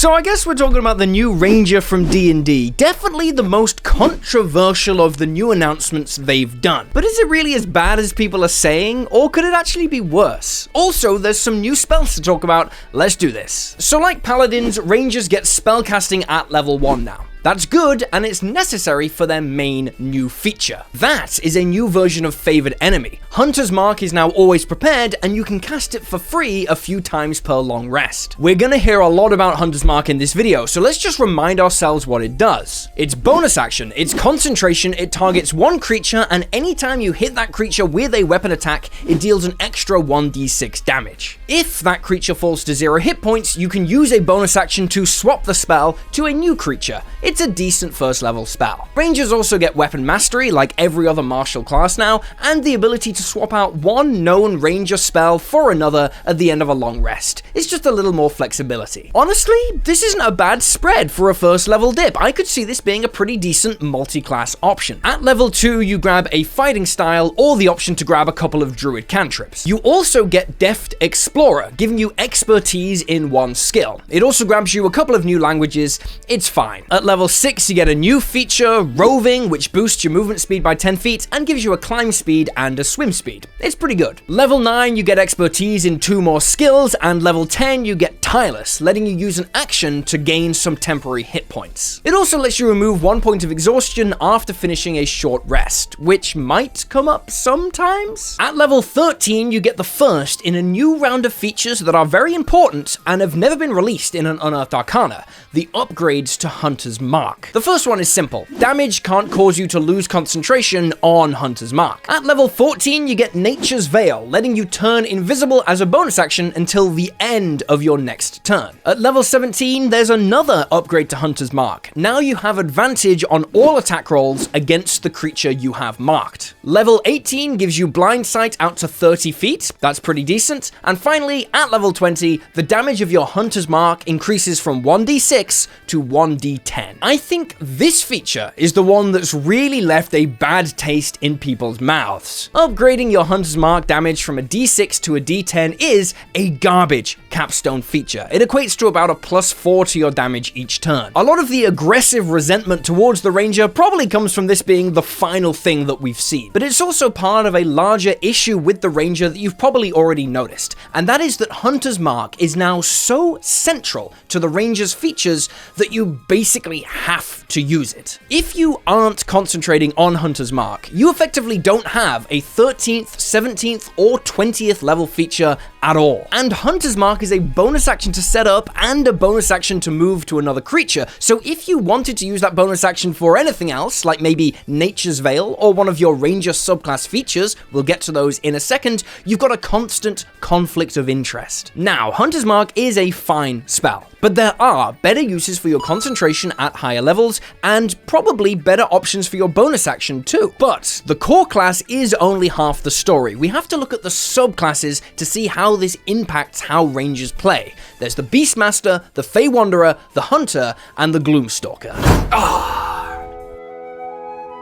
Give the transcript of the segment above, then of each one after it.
So I guess we're talking about the new Ranger from D&D. Definitely the most controversial of the new announcements they've done. But is it really as bad as people are saying, or could it actually be worse? Also, there's some new spells to talk about. Let's do this. So like Paladins, Rangers get spellcasting at level 1 now. That's good, and it's necessary for their main new feature. That is a new version of Favored Enemy. Hunter's Mark is now always prepared, and you can cast it for free a few times per long rest. We're gonna hear a lot about Hunter's Mark in this video, so let's just remind ourselves what it does. It's bonus action, it's concentration, it targets one creature, and anytime you hit that creature with a weapon attack, it deals an extra 1d6 damage. If that creature falls to 0 hit points, you can use a bonus action to swap the spell to a new creature. It's a decent first level spell. Rangers also get weapon mastery like every other martial class now, and the ability to swap out one known ranger spell for another at the end of a long rest. It's just a little more flexibility. Honestly, this isn't a bad spread for a first level dip. I could see this being a pretty decent multi-class option. At level 2, you grab a fighting style or the option to grab a couple of druid cantrips. You also get Deft Explorer, giving you expertise in one skill. It also grabs you a couple of new languages. It's fine. At level 6, you get a new feature, Roving, which boosts your movement speed by 10 feet and gives you a climb speed and a swim speed. It's pretty good. Level 9, you get expertise in 2 more skills, and level 10, you get Tireless, letting you use an action to gain some temporary hit points. It also lets you remove 1 point of exhaustion after finishing a short rest, which might come up sometimes. At level 13, you get the first in a new round of features that are very important and have never been released in an Unearthed Arcana, the upgrades to Hunter's Mark. The first one is simple. Damage can't cause you to lose concentration on Hunter's Mark. At level 14, you get Nature's Veil, letting you turn invisible as a bonus action until the end of your next turn. At level 17, there's another upgrade to Hunter's Mark. Now you have advantage on all attack rolls against the creature you have marked. Level 18 gives you blind sight out to 30 feet. That's pretty decent. And finally, at level 20, the damage of your Hunter's Mark increases from 1d6 to 1d10. I think this feature is the one that's really left a bad taste in people's mouths. Upgrading your Hunter's Mark damage from a d6 to a d10 is a garbage capstone feature. It equates to about a +4 to your damage each turn. A lot of the aggressive resentment towards the Ranger probably comes from this being the final thing that we've seen, but it's also part of a larger issue with the Ranger that you've probably already noticed, and that is that Hunter's Mark is now so central to the Ranger's features that you basically have to use it. If you aren't concentrating on Hunter's Mark, you effectively don't have a 13th, 17th, or 20th level feature at all. And Hunter's Mark is a bonus action to set up and a bonus action to move to another creature, so if you wanted to use that bonus action for anything else, like maybe Nature's Veil or one of your Ranger subclass features, we'll get to those in a second, you've got a constant conflict of interest. Now, Hunter's Mark is a fine spell, but there are better uses for your concentration at higher levels, and probably better options for your bonus action too. But the core class is only half the story. We have to look at the subclasses to see how this impacts how Rangers play. There's the Beastmaster, the Fey Wanderer, the Hunter, and the Gloom Stalker.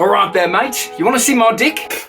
Alright there, mate. You want to see my dick?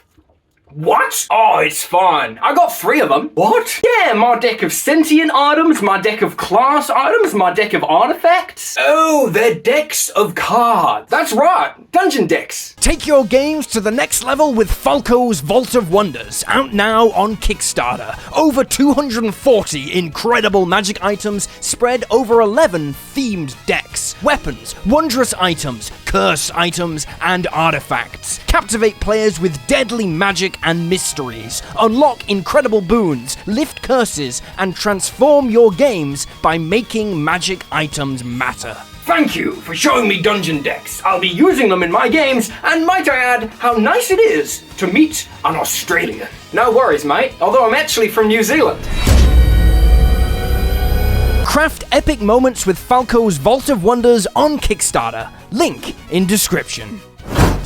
What? Oh, it's fine. I got 3 of them. What? Yeah, my deck of sentient items, my deck of class items, my deck of artifacts. Oh, they're decks of cards. That's right, dungeon decks. Take your games to the next level with Falco's Vault of Wonders, out now on Kickstarter. Over 240 incredible magic items spread over 11 themed decks, weapons, wondrous items, curse items, and artifacts. Captivate players with deadly magic and mysteries. Unlock incredible boons, lift curses, and transform your games by making magic items matter. Thank you for showing me dungeon decks. I'll be using them in my games, and might I add, how nice it is to meet an Australian. No worries, mate, although I'm actually from New Zealand. Craft epic moments with Falco's Vault of Wonders on Kickstarter. Link in description.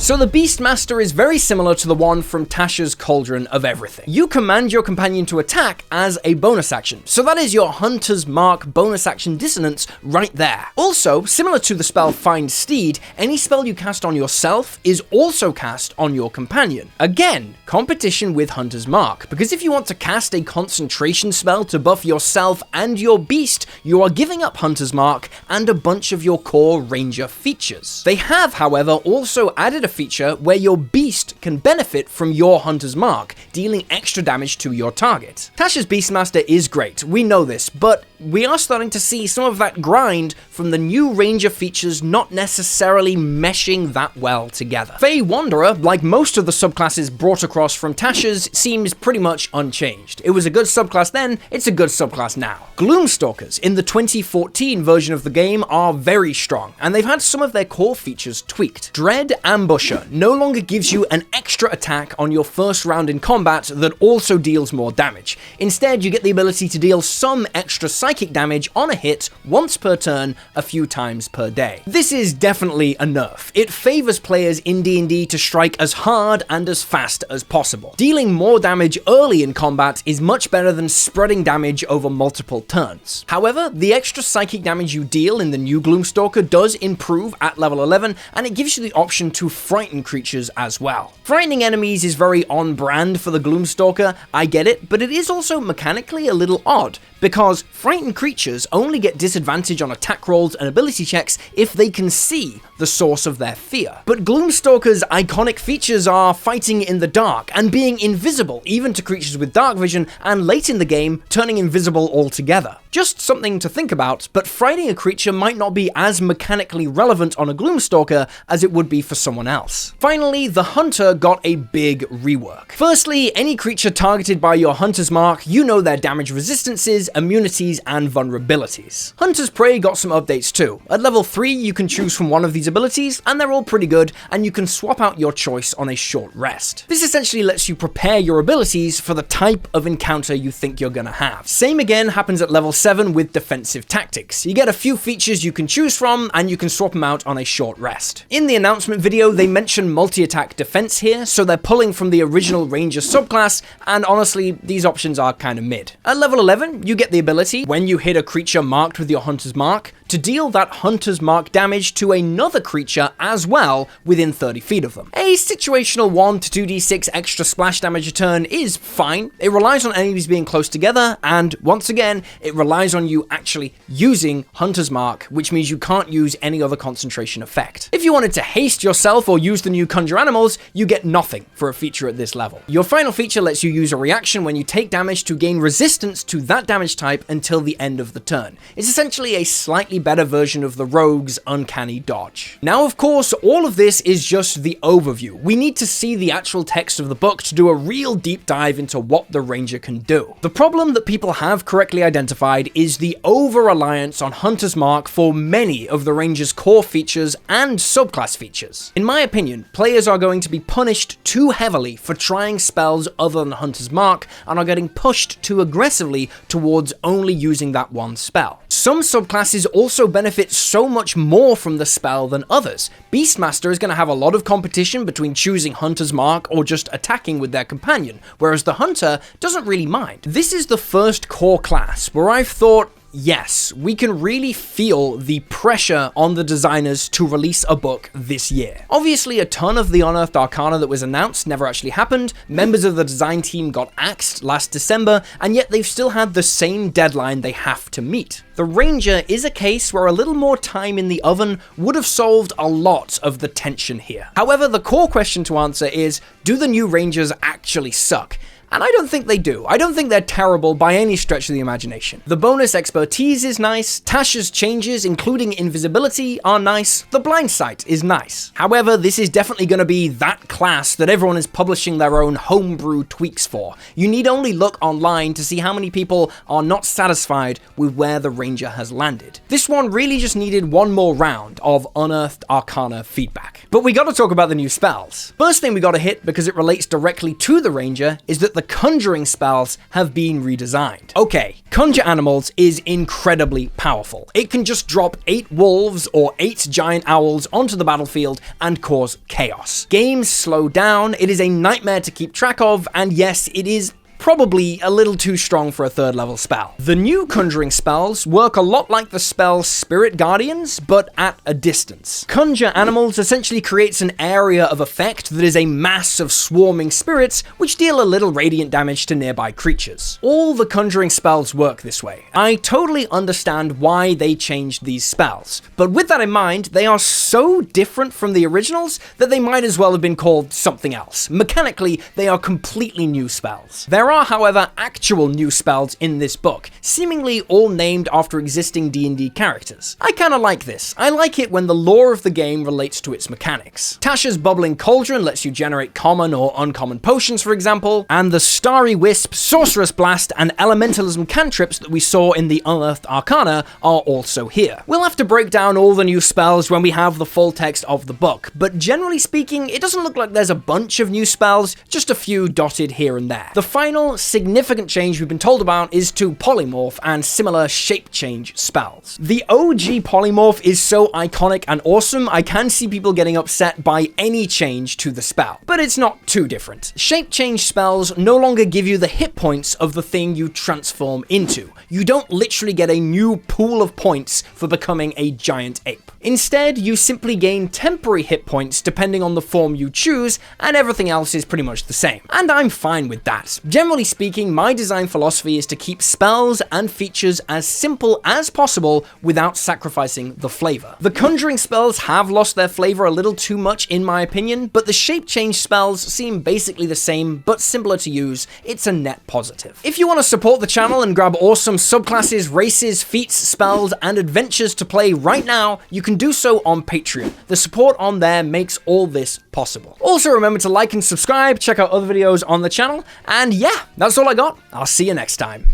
So the Beastmaster is very similar to the one from Tasha's Cauldron of Everything. You command your companion to attack as a bonus action, so that is your Hunter's Mark bonus action dissonance right there. Also, similar to the spell Find Steed, any spell you cast on yourself is also cast on your companion. Again, competition with Hunter's Mark, because if you want to cast a concentration spell to buff yourself and your beast, you are giving up Hunter's Mark and a bunch of your core ranger features. They have, however, also added a feature where your beast can benefit from your Hunter's Mark, dealing extra damage to your target. Tasha's Beastmaster is great, we know this, but we are starting to see some of that grind from the new ranger features not necessarily meshing that well together. Fey Wanderer, like most of the subclasses brought across from Tasha's, seems pretty much unchanged. It was a good subclass then, it's a good subclass now. Gloom Stalkers in the 2014 version of the game are very strong, and they've had some of their core features tweaked. Dread Ambusher no longer gives you an extra attack on your first round in combat that also deals more damage. Instead, you get the ability to deal some extra psychic damage on a hit once per turn, a few times per day. This is definitely a nerf. It favors players in D&D to strike as hard and as fast as possible. Dealing more damage early in combat is much better than spreading damage over multiple turns. However, the extra psychic damage you deal in the new Gloomstalker does improve at level 11, and it gives you the option to frighten creatures as well. Frightening enemies is very on brand for the Gloomstalker, I get it, but it is also mechanically a little odd, because frightened creatures only get disadvantage on attack rolls and ability checks if they can see the source of their fear. But Gloomstalker's iconic features are fighting in the dark and being invisible even to creatures with dark vision, and late in the game, turning invisible altogether. Just something to think about, but frightening a creature might not be as mechanically relevant on a Gloomstalker as it would be for someone else. Finally, the Hunter got a big rework. Firstly, any creature targeted by your Hunter's Mark, you know their damage resistances, immunities, and vulnerabilities. Hunter's Prey got some updates too. At level 3, you can choose from one of these abilities, and they're all pretty good, and you can swap out your choice on a short rest. This essentially lets you prepare your abilities for the type of encounter you think you're gonna have. Same again happens at level 7 with Defensive Tactics. You get a few features you can choose from, and you can swap them out on a short rest. In the announcement video, they mention multi-attack defense here, so they're pulling from the original Ranger subclass, and honestly, these options are kinda mid. At level 11, you get the ability, when you hit a creature marked with your Hunter's Mark, to deal that Hunter's Mark damage to another creature as well within 30 feet of them. A situational 1 to 2d6 extra splash damage a turn is fine. It relies on enemies being close together, and once again, it relies on you actually using Hunter's Mark, which means you can't use any other concentration effect. If you wanted to haste yourself or use the new Conjure Animals, you get nothing for a feature at this level. Your final feature lets you use a reaction when you take damage to gain resistance to that damage type until the end of the turn. It's essentially a slightly better version of the Rogue's Uncanny Dodge. Now, of course, all of this is just the overview. We need to see the actual text of the book to do a real deep dive into what the Ranger can do. The problem that people have correctly identified is the over-reliance on Hunter's Mark for many of the Ranger's core features and subclass features. In my opinion, players are going to be punished too heavily for trying spells other than Hunter's Mark, and are getting pushed too aggressively towards only using that one spell. Some subclasses also benefit so much more from the spell than others. Beastmaster is going to have a lot of competition between choosing Hunter's Mark or just attacking with their companion, whereas the Hunter doesn't really mind. This is the first core class where I've thought, yes, we can really feel the pressure on the designers to release a book this year. Obviously, a ton of the Unearthed Arcana that was announced never actually happened, members of the design team got axed last December, and yet they've still had the same deadline they have to meet. The Ranger is a case where a little more time in the oven would have solved a lot of the tension here. However, the core question to answer is, do the new Rangers actually suck? And I don't think they do. I don't think they're terrible by any stretch of the imagination. The bonus expertise is nice, Tasha's changes, including invisibility, are nice, the blind sight is nice. However, this is definitely going to be that class that everyone is publishing their own homebrew tweaks for. You need only look online to see how many people are not satisfied with where the Ranger has landed. This one really just needed one more round of Unearthed Arcana feedback. But we gotta talk about the new spells. First thing we gotta hit, because it relates directly to the Ranger, is that the conjuring spells have been redesigned. Okay, Conjure Animals is incredibly powerful. It can just drop 8 wolves or 8 giant owls onto the battlefield and cause chaos. Games slow down, it is a nightmare to keep track of, and yes, it is probably a little too strong for a 3rd level spell. The new conjuring spells work a lot like the spell Spirit Guardians, but at a distance. Conjure Animals essentially creates an area of effect that is a mass of swarming spirits which deal a little radiant damage to nearby creatures. All the conjuring spells work this way. I totally understand why they changed these spells, but with that in mind, they are so different from the originals that they might as well have been called something else. Mechanically, they are completely new spells. There are, however, actual new spells in this book, seemingly all named after existing D&D characters. I kinda like this. I like it when the lore of the game relates to its mechanics. Tasha's Bubbling Cauldron lets you generate common or uncommon potions, for example, and the Starry Wisp, Sorcerous Blast, and Elementalism cantrips that we saw in the Unearthed Arcana are also here. We'll have to break down all the new spells when we have the full text of the book, but generally speaking, it doesn't look like there's a bunch of new spells, just a few dotted here and there. The final significant change we've been told about is to Polymorph and similar shape change spells. The OG Polymorph is so iconic and awesome, I can see people getting upset by any change to the spell, but it's not too different. Shape change spells no longer give you the hit points of the thing you transform into. You don't literally get a new pool of points for becoming a giant ape. Instead, you simply gain temporary hit points depending on the form you choose, and everything else is pretty much the same. And I'm fine with that. Generally speaking, my design philosophy is to keep spells and features as simple as possible without sacrificing the flavor. The conjuring spells have lost their flavor a little too much in my opinion, but the shape change spells seem basically the same but simpler to use. It's a net positive. If you want to support the channel and grab awesome subclasses, races, feats, spells, and adventures to play right now, you can do so on Patreon. The support on there makes all this possible. Also remember to like and subscribe, check out other videos on the channel, and yeah, that's all I got. I'll see you next time.